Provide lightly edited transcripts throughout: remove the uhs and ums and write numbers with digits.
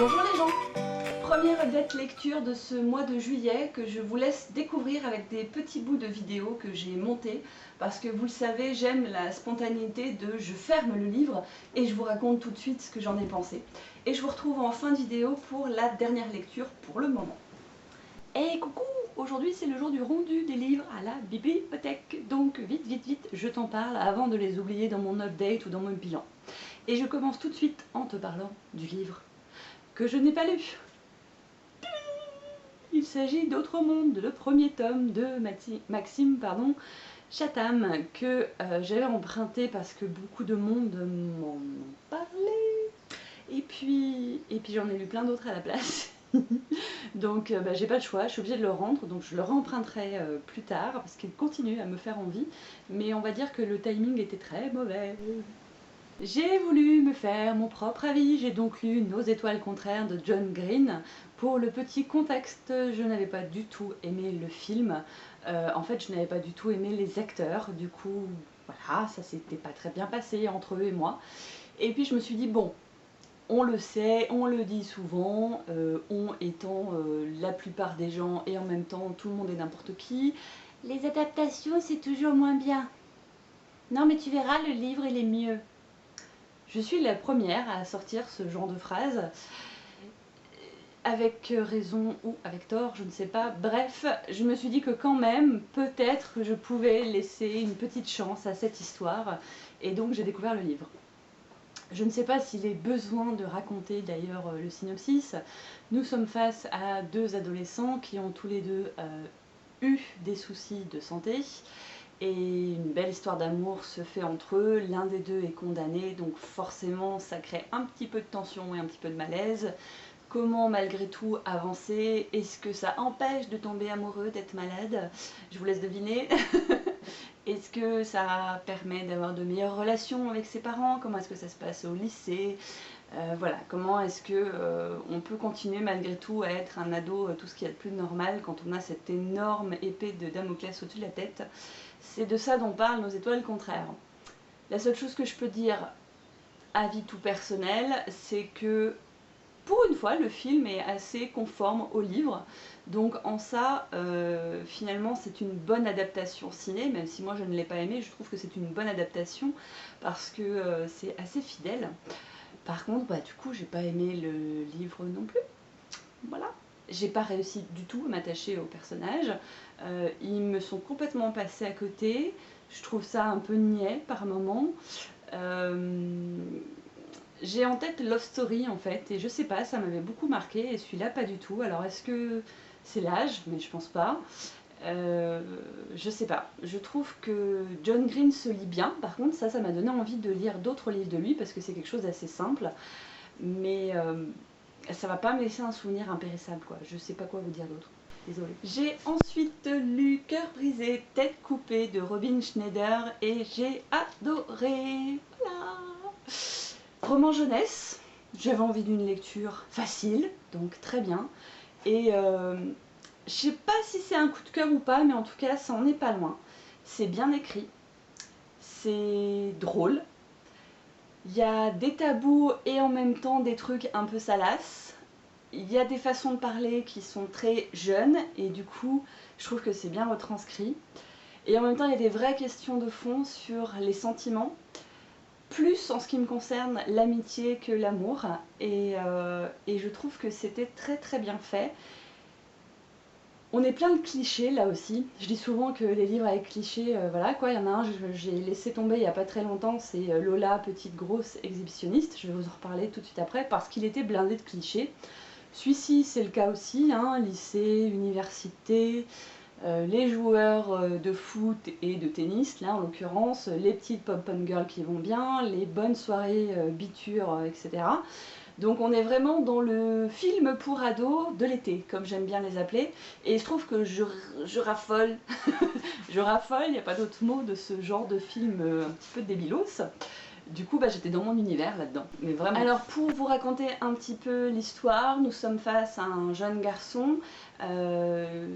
Bonjour les gens! Première update lecture de ce mois de juillet que je vous laisse découvrir avec des petits bouts de vidéos que j'ai montés parce que vous le savez, j'aime la spontanéité de je ferme le livre et je vous raconte tout de suite ce que j'en ai pensé. Et je vous retrouve en fin de vidéo pour la dernière lecture pour le moment. Et coucou! Aujourd'hui c'est le jour du rendu des livres à la bibliothèque, donc vite, je t'en parle avant de les oublier dans mon update ou dans mon bilan. Et je commence tout de suite en te parlant du livre que je n'ai pas lu. Il s'agit d'Autre Monde, le premier tome de Maxime Chatham, que j'avais emprunté parce que beaucoup de monde m'en ont parlé. Et puis j'en ai lu plein d'autres à la place. Donc j'ai pas le choix, je suis obligée de le rendre, donc je le remprunterai plus tard parce qu'il continue à me faire envie. Mais on va dire que le timing était très mauvais. J'ai voulu me faire mon propre avis, j'ai donc lu Nos étoiles contraires de John Green. Pour le petit contexte, je n'avais pas du tout aimé le film, en fait je n'avais pas du tout aimé les acteurs, du coup voilà, ça s'était pas très bien passé entre eux et moi. Et puis je me suis dit bon, on le sait, on le dit souvent, on étant la plupart des gens et en même temps tout le monde est n'importe qui, les adaptations c'est toujours moins bien. Non mais tu verras, le livre il est mieux. Je suis la première à sortir ce genre de phrase, avec raison ou avec tort, je ne sais pas. Bref, je me suis dit que quand même, peut-être que je pouvais laisser une petite chance à cette histoire, et donc j'ai découvert le livre. Je ne sais pas s'il est besoin de raconter d'ailleurs le synopsis. Nous sommes face à deux adolescents qui ont tous les deux eu des soucis de santé. Et une belle histoire d'amour se fait entre eux, l'un des deux est condamné, donc forcément ça crée un petit peu de tension et un petit peu de malaise. Comment malgré tout avancer? Est-ce que ça empêche de tomber amoureux, d'être malade? Je vous laisse deviner. Est-ce que ça permet d'avoir de meilleures relations avec ses parents? Comment est-ce que ça se passe au lycée? Voilà, comment est-ce que on peut continuer malgré tout à être un ado, tout ce qu'il y a de plus normal quand on a cette énorme épée de Damoclès au-dessus de la tête? C'est de ça dont parlent Nos étoiles contraires. La seule chose que je peux dire, avis tout personnel, c'est que pour une fois, le film est assez conforme au livre. Donc en ça, finalement, c'est une bonne adaptation ciné, même si moi je ne l'ai pas aimé, je trouve que c'est une bonne adaptation parce que c'est assez fidèle. Par contre, du coup, j'ai pas aimé le livre non plus. Voilà. J'ai pas réussi du tout à m'attacher aux personnages. Ils me sont complètement passés à côté. Je trouve ça un peu niais par moments. J'ai en tête Love Story en fait, et je sais pas, ça m'avait beaucoup marqué, et celui-là pas du tout. Alors est-ce que c'est l'âge? Mais je pense pas. Je sais pas. Je trouve que John Green se lit bien. Par contre, ça m'a donné envie de lire d'autres livres de lui, parce que c'est quelque chose d'assez simple. Mais ça va pas me laisser un souvenir impérissable, quoi. Je sais pas quoi vous dire d'autre. Désolée. J'ai ensuite lu Cœur brisé, tête coupée de Robin Schneider et j'ai adoré. Voilà. Roman jeunesse. J'avais envie d'une lecture facile, donc très bien. Et je sais pas si c'est un coup de cœur ou pas, mais en tout cas, ça en est pas loin. C'est bien écrit, c'est drôle. Il y a des tabous et en même temps des trucs un peu salaces. Il y a des façons de parler qui sont très jeunes et du coup, je trouve que c'est bien retranscrit. Et en même temps, il y a des vraies questions de fond sur les sentiments, plus en ce qui me concerne l'amitié que l'amour. Et je trouve que c'était très bien fait. On est plein de clichés là aussi. Je dis souvent que les livres avec clichés, voilà quoi, il y en a un, j'ai laissé tomber il n'y a pas très longtemps, c'est Lola, petite grosse exhibitionniste. Je vais vous en reparler tout de suite après parce qu'il était blindé de clichés. Celui-ci, c'est le cas aussi, hein, lycée, université, les joueurs de foot et de tennis, là en l'occurrence, les petites pop-punk girls qui vont bien, les bonnes soirées bitures, etc. Donc on est vraiment dans le film pour ados de l'été, comme j'aime bien les appeler, et je trouve que je raffole, je raffole, il n'y a pas d'autre mot de ce genre de film un petit peu débilos. Du coup, j'étais dans mon univers là-dedans, mais vraiment. Alors pour vous raconter un petit peu l'histoire, nous sommes face à un jeune garçon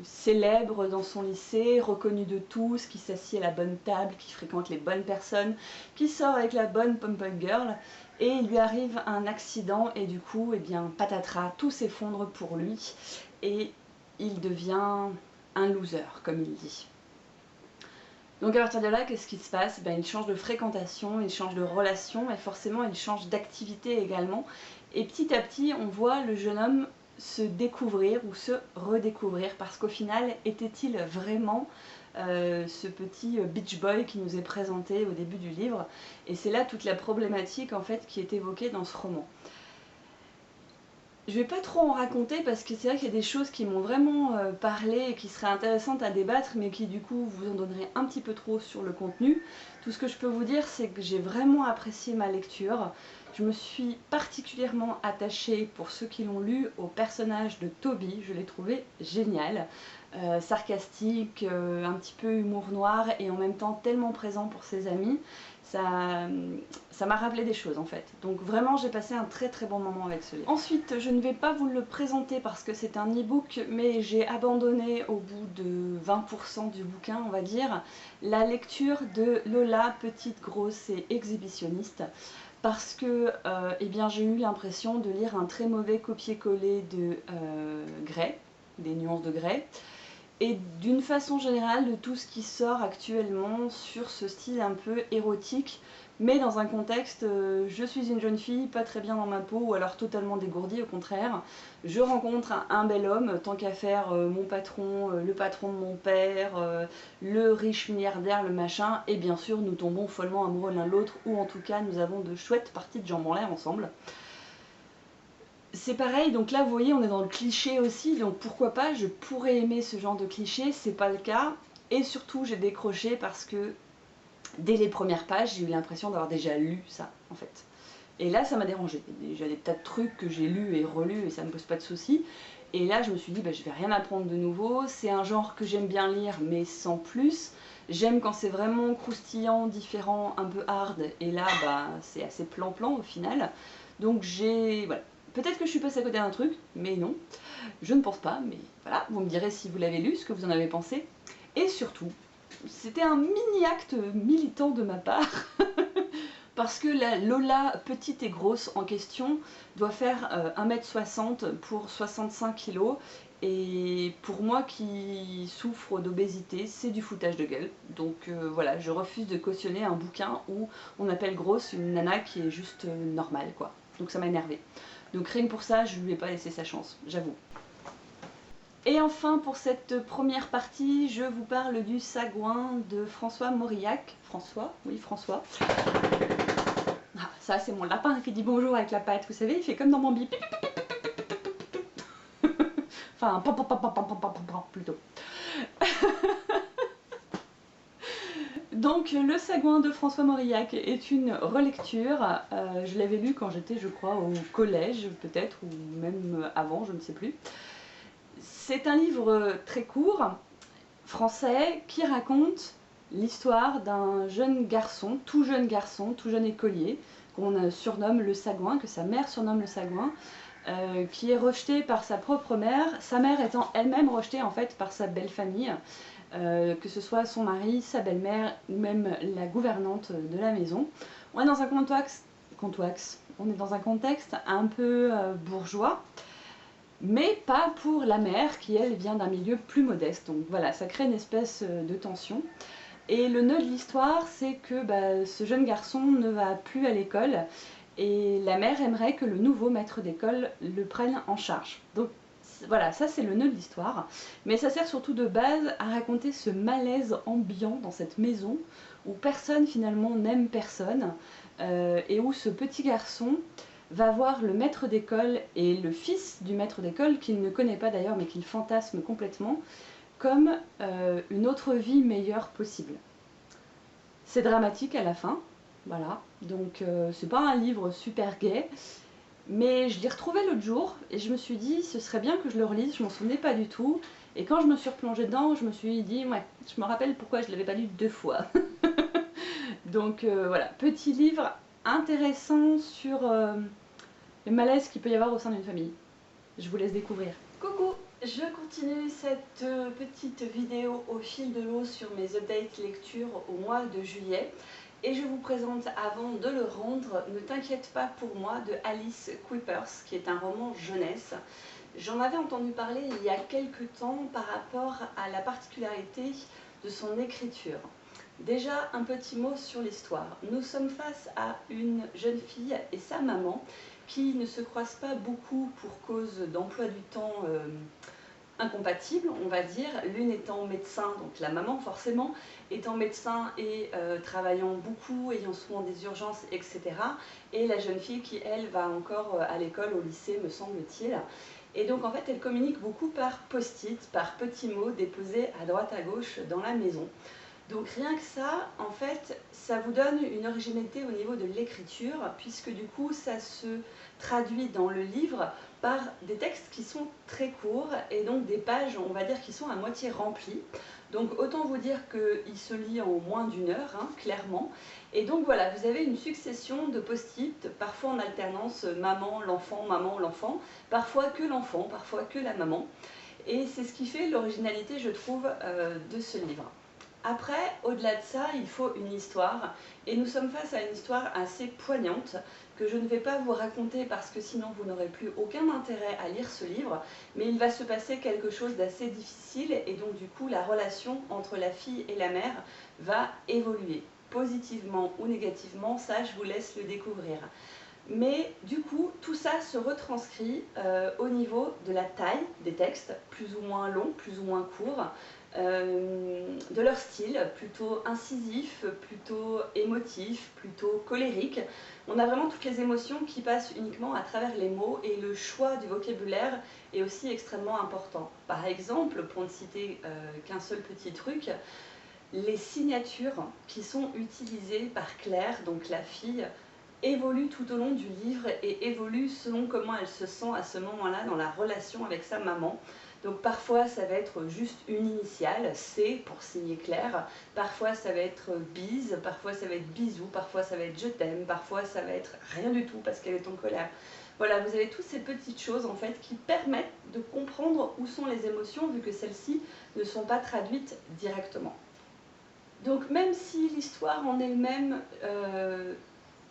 célèbre dans son lycée, reconnu de tous, qui s'assied à la bonne table, qui fréquente les bonnes personnes, qui sort avec la bonne pom-pom girl, et il lui arrive un accident et du coup, eh bien, patatras, tout s'effondre pour lui et il devient un loser, comme il dit. Donc à partir de là, qu'est-ce qui se passe? Il change de fréquentation, il change de relation et forcément il change d'activité également. Et petit à petit, on voit le jeune homme se découvrir ou se redécouvrir parce qu'au final, était-il vraiment ce petit beach boy qui nous est présenté au début du livre? Et c'est là toute la problématique en fait qui est évoquée dans ce roman. Je vais pas trop en raconter parce que c'est vrai qu'il y a des choses qui m'ont vraiment parlé et qui seraient intéressantes à débattre mais qui du coup vous en donneraient un petit peu trop sur le contenu. Tout ce que je peux vous dire c'est que j'ai vraiment apprécié ma lecture. Je me suis particulièrement attachée, pour ceux qui l'ont lu, au personnage de Toby. Je l'ai trouvé génial, sarcastique, un petit peu humour noir et en même temps tellement présent pour ses amis. Ça m'a rappelé des choses en fait. Donc vraiment j'ai passé un très très bon moment avec ce livre. Ensuite je ne vais pas vous le présenter parce que c'est un e-book, mais j'ai abandonné au bout de 20% du bouquin on va dire, la lecture de Lola, petite, grosse et exhibitionniste. Parce que eh bien, j'ai eu l'impression de lire un très mauvais copier-coller de Grey, des nuances de Grey. Et d'une façon générale de tout ce qui sort actuellement sur ce style un peu érotique, mais dans un contexte je suis une jeune fille, pas très bien dans ma peau, ou alors totalement dégourdie, au contraire. Je rencontre un bel homme, tant qu'à faire mon patron, le patron de mon père, le riche milliardaire, le machin, et bien sûr nous tombons follement amoureux l'un de l'autre, ou en tout cas nous avons de chouettes parties de jambes en l'air ensemble. C'est pareil, donc là vous voyez on est dans le cliché aussi, donc pourquoi pas, je pourrais aimer ce genre de cliché, c'est pas le cas. Et surtout j'ai décroché parce que dès les premières pages j'ai eu l'impression d'avoir déjà lu ça en fait. Et là ça m'a dérangé, déjà des tas de trucs que j'ai lus et relus et ça me pose pas de soucis. Et là je me suis dit je vais rien apprendre de nouveau, c'est un genre que j'aime bien lire mais sans plus. J'aime quand c'est vraiment croustillant, différent, un peu hard, et là c'est assez plan-plan au final. Donc voilà. Peut-être que je suis passée à côté d'un truc, mais non, je ne pense pas, mais voilà, vous me direz si vous l'avez lu, ce que vous en avez pensé. Et surtout, c'était un mini-acte militant de ma part, parce que la Lola petite et grosse en question doit faire 1m60 pour 65 kg, et pour moi qui souffre d'obésité, c'est du foutage de gueule. Donc voilà, je refuse de cautionner un bouquin où on appelle grosse une nana qui est juste normale, quoi. Donc ça m'a énervée. Donc rien que pour ça, je ne lui ai pas laissé sa chance, j'avoue. Et enfin, pour cette première partie, je vous parle du Sagouin de François Mauriac. François, oui François. Ah, ça c'est mon lapin qui dit bonjour avec la patte, vous savez, il fait comme dans mon bip. Enfin, plutôt. Donc le Sagouin de François Mauriac est une relecture, je l'avais lu quand j'étais je crois au collège peut-être, ou même avant, je ne sais plus. C'est un livre très court, français, qui raconte l'histoire d'un jeune garçon, tout jeune écolier, qu'on surnomme le Sagouin, que sa mère surnomme le Sagouin, qui est rejeté par sa propre mère, sa mère étant elle-même rejetée en fait par sa belle famille. Que ce soit son mari, sa belle-mère ou même la gouvernante de la maison. On est dans un contexte un peu bourgeois, mais pas pour la mère qui elle vient d'un milieu plus modeste. Donc voilà, ça crée une espèce de tension. Et le nœud de l'histoire, c'est que ce jeune garçon ne va plus à l'école et la mère aimerait que le nouveau maître d'école le prenne en charge. Donc voilà, ça c'est le nœud de l'histoire, mais ça sert surtout de base à raconter ce malaise ambiant dans cette maison où personne finalement n'aime personne et où ce petit garçon va voir le maître d'école et le fils du maître d'école, qu'il ne connaît pas d'ailleurs mais qu'il fantasme complètement, comme une autre vie meilleure possible. C'est dramatique à la fin, voilà, donc c'est pas un livre super gai. Mais je l'ai retrouvé l'autre jour et je me suis dit ce serait bien que je le relise, je m'en souvenais pas du tout. Et quand je me suis replongée dedans, je me suis dit ouais, je me rappelle pourquoi je l'avais pas lu 2 fois. Donc voilà, petit livre intéressant sur le malaise qu'il peut y avoir au sein d'une famille. Je vous laisse découvrir. Coucou, je continue cette petite vidéo au fil de l'eau sur mes updates lecture au mois de juillet. Et je vous présente, avant de le rendre, Ne t'inquiète pas pour moi de Alice Quippers, qui est un roman jeunesse. J'en avais entendu parler il y a quelques temps par rapport à la particularité de son écriture. Déjà, un petit mot sur l'histoire. Nous sommes face à une jeune fille et sa maman qui ne se croisent pas beaucoup pour cause d'emploi du temps incompatibles, on va dire, l'une étant médecin, donc la maman forcément, étant médecin et travaillant beaucoup, ayant souvent des urgences, etc. Et la jeune fille qui, elle, va encore à l'école, au lycée, me semble-t-il. Et donc en fait, elle communique beaucoup par post-it, par petits mots déposés à droite à gauche dans la maison. Donc rien que ça, en fait, ça vous donne une originalité au niveau de l'écriture, puisque du coup, ça se traduit dans le livre par des textes qui sont très courts et donc des pages, on va dire, qui sont à moitié remplies. Donc autant vous dire qu'il se lit en moins d'une heure, hein, clairement. Et donc voilà, vous avez une succession de post-it, parfois en alternance maman, l'enfant, parfois que la maman. Et c'est ce qui fait l'originalité, je trouve, de ce livre. Après, au-delà de ça, il faut une histoire, et nous sommes face à une histoire assez poignante que je ne vais pas vous raconter parce que sinon vous n'aurez plus aucun intérêt à lire ce livre, mais il va se passer quelque chose d'assez difficile et donc du coup la relation entre la fille et la mère va évoluer, positivement ou négativement, ça je vous laisse le découvrir. Mais du coup, tout ça se retranscrit au niveau de la taille des textes, plus ou moins longs, plus ou moins courts, de leur style, plutôt incisif, plutôt émotif, plutôt colérique. On a vraiment toutes les émotions qui passent uniquement à travers les mots et le choix du vocabulaire est aussi extrêmement important. Par exemple, pour ne citer qu'un seul petit truc, les signatures qui sont utilisées par Claire, donc la fille, évolue tout au long du livre et évolue selon comment elle se sent à ce moment-là dans la relation avec sa maman. Donc parfois ça va être juste une initiale, C pour signer Claire, parfois ça va être bise, parfois ça va être bisou, parfois ça va être je t'aime, parfois ça va être rien du tout parce qu'elle est en colère. Voilà, vous avez toutes ces petites choses en fait qui permettent de comprendre où sont les émotions vu que celles-ci ne sont pas traduites directement. Donc même si l'histoire en elle-même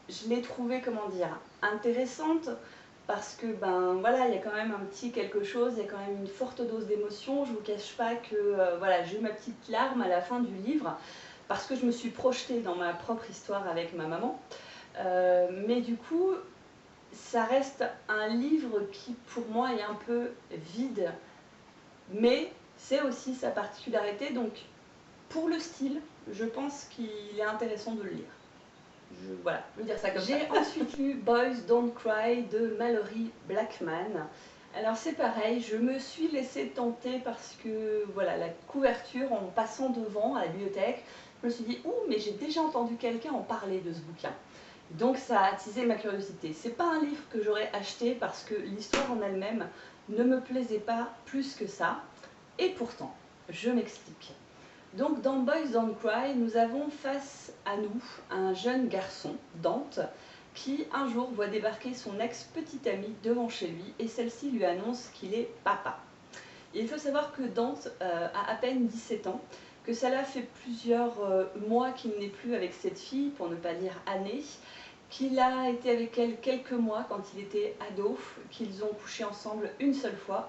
je l'ai trouvée, comment dire, intéressante parce que ben voilà, il y a quand même un petit quelque chose, il y a quand même une forte dose d'émotion. Je vous cache pas que voilà, j'ai eu ma petite larme à la fin du livre parce que je me suis projetée dans ma propre histoire avec ma maman. Mais du coup, ça reste un livre qui pour moi est un peu vide, mais c'est aussi sa particularité. Donc pour le style, je pense qu'il est intéressant de le lire. Voilà, je veux dire ça comme ça. J'ai ensuite lu Boys Don't Cry de Mallory Blackman. Alors c'est pareil, je me suis laissée tenter parce que voilà, la couverture, en passant devant à la bibliothèque, je me suis dit « Ouh, mais j'ai déjà entendu quelqu'un en parler de ce bouquin ». Donc ça a attisé ma curiosité. C'est pas un livre que j'aurais acheté parce que l'histoire en elle-même ne me plaisait pas plus que ça. Et pourtant, je m'explique. Donc dans Boys Don't Cry, nous avons face à nous un jeune garçon, Dante, qui un jour voit débarquer son ex-petite amie devant chez lui et celle-ci lui annonce qu'il est papa. Il faut savoir que Dante a à peine 17 ans, que cela fait plusieurs mois qu'il n'est plus avec cette fille, pour ne pas dire années, qu'il a été avec elle quelques mois quand il était ado, qu'ils ont couché ensemble une seule fois,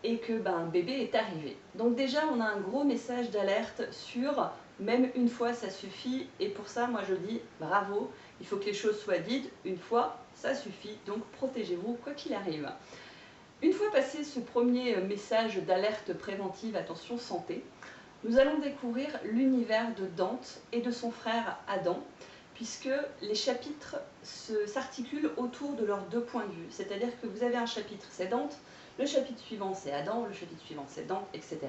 et que ben, bébé est arrivé. Donc déjà, on a un gros message d'alerte sur même une fois, ça suffit. Et pour ça, moi je dis bravo, il faut que les choses soient dites. Une fois, ça suffit. Donc protégez-vous, quoi qu'il arrive. Une fois passé ce premier message d'alerte préventive, attention santé, nous allons découvrir l'univers de Dante et de son frère Adam, puisque les chapitres s'articulent autour de leurs deux points de vue. C'est-à-dire que vous avez un chapitre, c'est Dante, le chapitre suivant c'est Adam, le chapitre suivant c'est Dante, etc.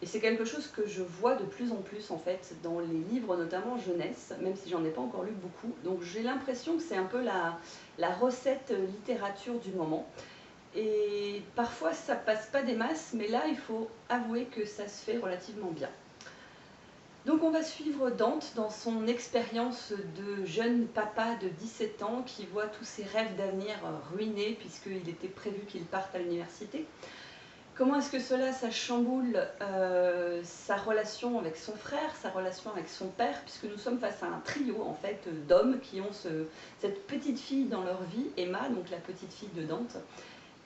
Et c'est quelque chose que je vois de plus en plus en fait dans les livres, notamment jeunesse, même si j'en ai pas encore lu beaucoup. Donc j'ai l'impression que c'est un peu la recette littérature du moment. Et parfois ça passe pas des masses, mais là il faut avouer que ça se fait relativement bien. Donc on va suivre Dante dans son expérience de jeune papa de 17 ans qui voit tous ses rêves d'avenir ruinés puisqu'il était prévu qu'il parte à l'université. Comment est-ce que cela, ça chamboule sa relation avec son frère, sa relation avec son père, puisque nous sommes face à un trio en fait d'hommes qui ont cette petite fille dans leur vie, Emma, donc la petite fille de Dante.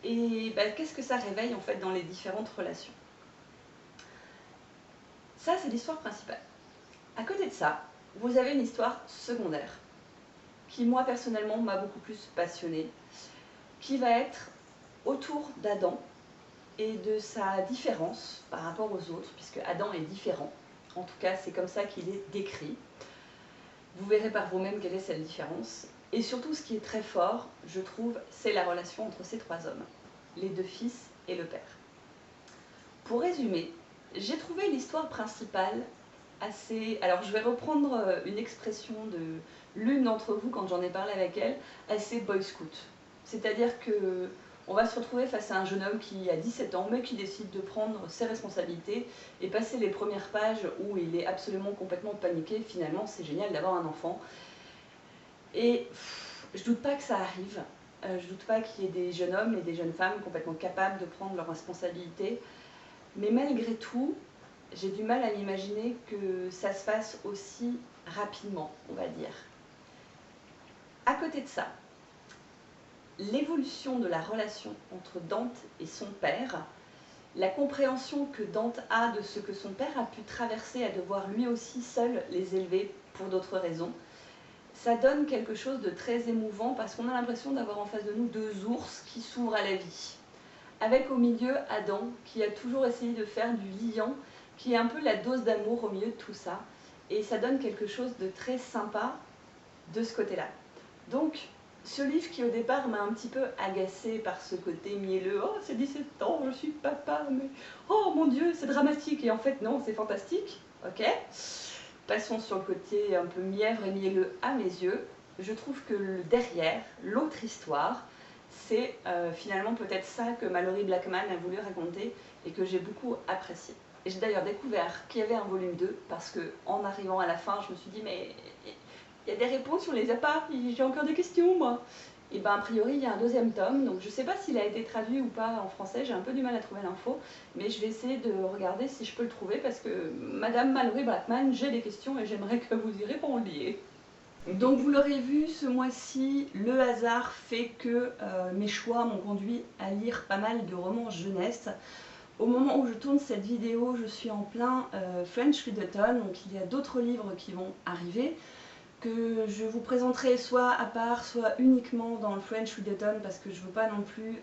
Et qu'est-ce que ça réveille en fait dans les différentes relations? Ça, c'est l'histoire principale. À côté de ça, vous avez une histoire secondaire qui, moi personnellement, m'a beaucoup plus passionnée, qui va être autour d'Adam et de sa différence par rapport aux autres, puisque Adam est différent. En tout cas, c'est comme ça qu'il est décrit. Vous verrez par vous-même quelle est cette différence. Et surtout, ce qui est très fort, je trouve, c'est la relation entre ces trois hommes, les deux fils et le père. Pour résumer, j'ai trouvé l'histoire principale assez... Alors, je vais reprendre une expression de l'une d'entre vous quand j'en ai parlé avec elle, assez boy scout. C'est-à-dire que on va se retrouver face à un jeune homme qui a 17 ans, mais qui décide de prendre ses responsabilités et passer les premières pages où il est absolument complètement paniqué. Finalement, c'est génial d'avoir un enfant. Et je doute pas que ça arrive. Je doute pas qu'il y ait des jeunes hommes et des jeunes femmes complètement capables de prendre leurs responsabilités. Mais malgré tout, j'ai du mal à m'imaginer que ça se fasse aussi rapidement, on va dire. À côté de ça, l'évolution de la relation entre Dante et son père, la compréhension que Dante a de ce que son père a pu traverser à devoir lui aussi seul les élever pour d'autres raisons, ça donne quelque chose de très émouvant parce qu'on a l'impression d'avoir en face de nous deux ours qui s'ouvrent à la vie. Avec au milieu Adam qui a toujours essayé de faire du liant, qui est un peu la dose d'amour au milieu de tout ça. Et ça donne quelque chose de très sympa de ce côté-là. Donc, ce livre qui au départ m'a un petit peu agacée par ce côté mielleux, oh c'est 17 ans, je suis papa, mais oh mon Dieu, c'est dramatique, et en fait non, c'est fantastique, ok. Passons sur le côté un peu mièvre et mielleux à mes yeux. Je trouve que derrière, l'autre histoire, c'est finalement peut-être ça que Malory Blackman a voulu raconter et que j'ai beaucoup apprécié. Et j'ai d'ailleurs découvert qu'il y avait un volume 2 parce qu'en arrivant à la fin, je me suis dit mais il y a des réponses, on les a pas, j'ai encore des questions moi. Et bien a priori il y a un deuxième tome, donc je ne sais pas s'il a été traduit ou pas en français, j'ai un peu du mal à trouver l'info, mais je vais essayer de regarder si je peux le trouver parce que Madame Malory Blackman, j'ai des questions et j'aimerais que vous y répondiez. Donc vous l'aurez vu, ce mois-ci, le hasard fait que mes choix m'ont conduit à lire pas mal de romans jeunesse. Au moment où je tourne cette vidéo, je suis en plein French Readathon, donc il y a d'autres livres qui vont arriver, que je vous présenterai soit à part, soit uniquement dans le French Readathon, parce que je ne veux pas non plus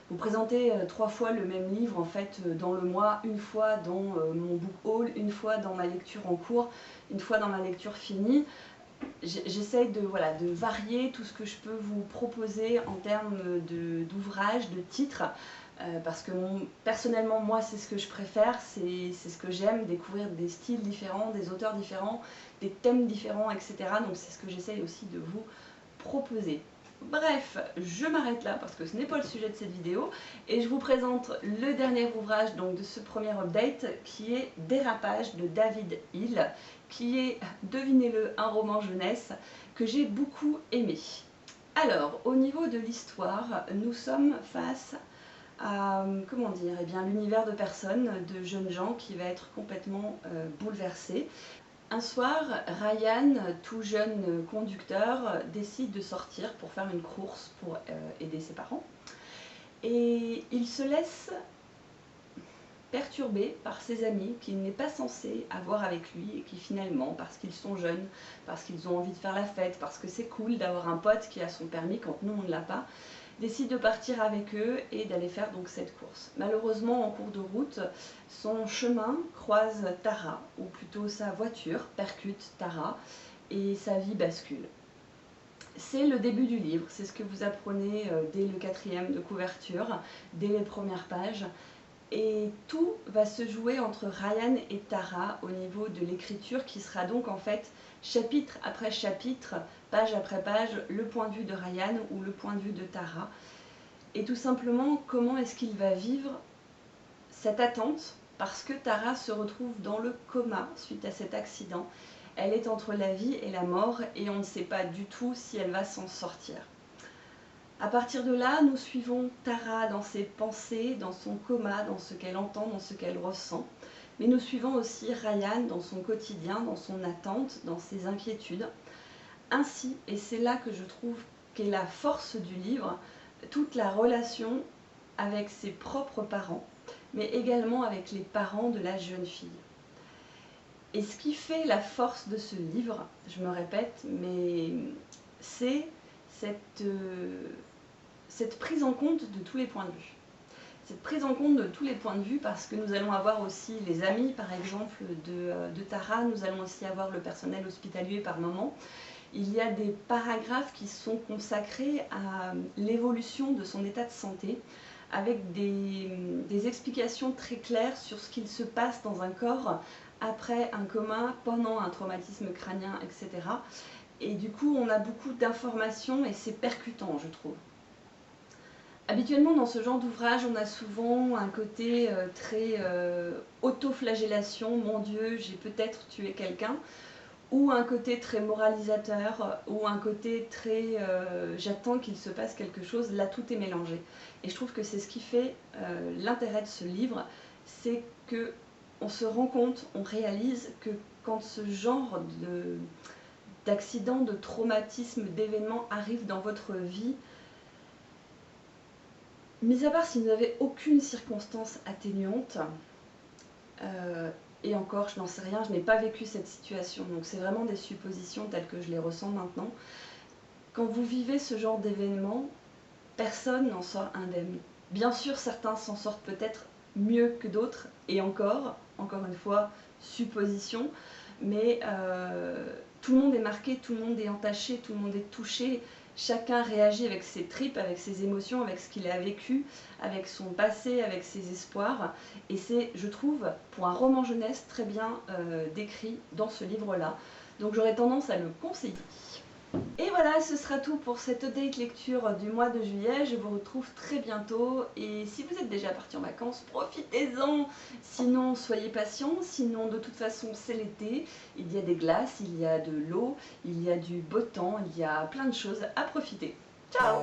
vous présenter 3 fois le même livre en fait dans le mois, une fois dans mon book haul, une fois dans ma lecture en cours, une fois dans ma lecture finie. J'essaye de varier tout ce que je peux vous proposer en termes d'ouvrages, de titres, parce que personnellement, moi, c'est ce que je préfère, c'est ce que j'aime, découvrir des styles différents, des auteurs différents, des thèmes différents, etc. Donc c'est ce que j'essaye aussi de vous proposer. Bref, je m'arrête là parce que ce n'est pas le sujet de cette vidéo et je vous présente le dernier ouvrage donc, de ce premier update qui est Dérapage de David Hill, qui est, devinez-le, un roman jeunesse que j'ai beaucoup aimé. Alors, au niveau de l'histoire, nous sommes face à, comment dire, eh bien, l'univers de personnes, de jeunes gens qui va être complètement bouleversé. Un soir, Ryan, tout jeune conducteur, décide de sortir pour faire une course pour aider ses parents. Et il se laisse perturbé par ses amis qu'il n'est pas censé avoir avec lui et qui finalement, parce qu'ils sont jeunes, parce qu'ils ont envie de faire la fête, parce que c'est cool d'avoir un pote qui a son permis quand nous on ne l'a pas, décide de partir avec eux et d'aller faire donc cette course. Malheureusement, en cours de route, son chemin croise Tara, ou plutôt sa voiture percute Tara, et sa vie bascule. C'est le début du livre, c'est ce que vous apprenez dès le 4e de couverture, dès les premières pages. Et tout va se jouer entre Ryan et Tara au niveau de l'écriture qui sera donc en fait chapitre après chapitre, page après page, le point de vue de Ryan ou le point de vue de Tara. Et tout simplement comment est-ce qu'il va vivre cette attente parce que Tara se retrouve dans le coma suite à cet accident. Elle est entre la vie et la mort et on ne sait pas du tout si elle va s'en sortir. À partir de là, nous suivons Tara dans ses pensées, dans son coma, dans ce qu'elle entend, dans ce qu'elle ressent. Mais nous suivons aussi Ryan dans son quotidien, dans son attente, dans ses inquiétudes. Ainsi, et c'est là que je trouve qu'est la force du livre, toute la relation avec ses propres parents, mais également avec les parents de la jeune fille. Et ce qui fait la force de ce livre, je me répète, mais c'est cette prise en compte de tous les points de vue. Cette prise en compte de tous les points de vue parce que nous allons avoir aussi les amis, par exemple, de Tara, nous allons aussi avoir le personnel hospitalier par moment. Il y a des paragraphes qui sont consacrés à l'évolution de son état de santé, avec des explications très claires sur ce qu'il se passe dans un corps après un coma, pendant un traumatisme crânien, etc. Et du coup, on a beaucoup d'informations et c'est percutant, je trouve. Habituellement, dans ce genre d'ouvrage, on a souvent un côté très auto-flagellation, mon Dieu, j'ai peut-être tué quelqu'un, ou un côté très moralisateur, ou un côté très j'attends qu'il se passe quelque chose. Là, tout est mélangé. Et je trouve que c'est ce qui fait l'intérêt de ce livre, c'est que on se rend compte, on réalise que quand ce genre d'accident, de traumatisme, d'événement arrive dans votre vie, mis à part si vous n'avez aucune circonstance atténuante, et encore, je n'en sais rien, je n'ai pas vécu cette situation, donc c'est vraiment des suppositions telles que je les ressens maintenant. Quand vous vivez ce genre d'événement, personne n'en sort indemne. Bien sûr, certains s'en sortent peut-être mieux que d'autres, et encore une fois, supposition, mais tout le monde est marqué, tout le monde est entaché, tout le monde est touché. Chacun réagit avec ses tripes, avec ses émotions, avec ce qu'il a vécu, avec son passé, avec ses espoirs. Et c'est, je trouve, pour un roman jeunesse, très bien décrit dans ce livre-là. Donc j'aurais tendance à le conseiller. Et voilà, ce sera tout pour cette update lecture du mois de juillet. Je vous retrouve très bientôt. Et si vous êtes déjà parti en vacances, profitez-en. Sinon, soyez patients. Sinon, de toute façon, c'est l'été. Il y a des glaces, il y a de l'eau, il y a du beau temps, il y a plein de choses à profiter. Ciao!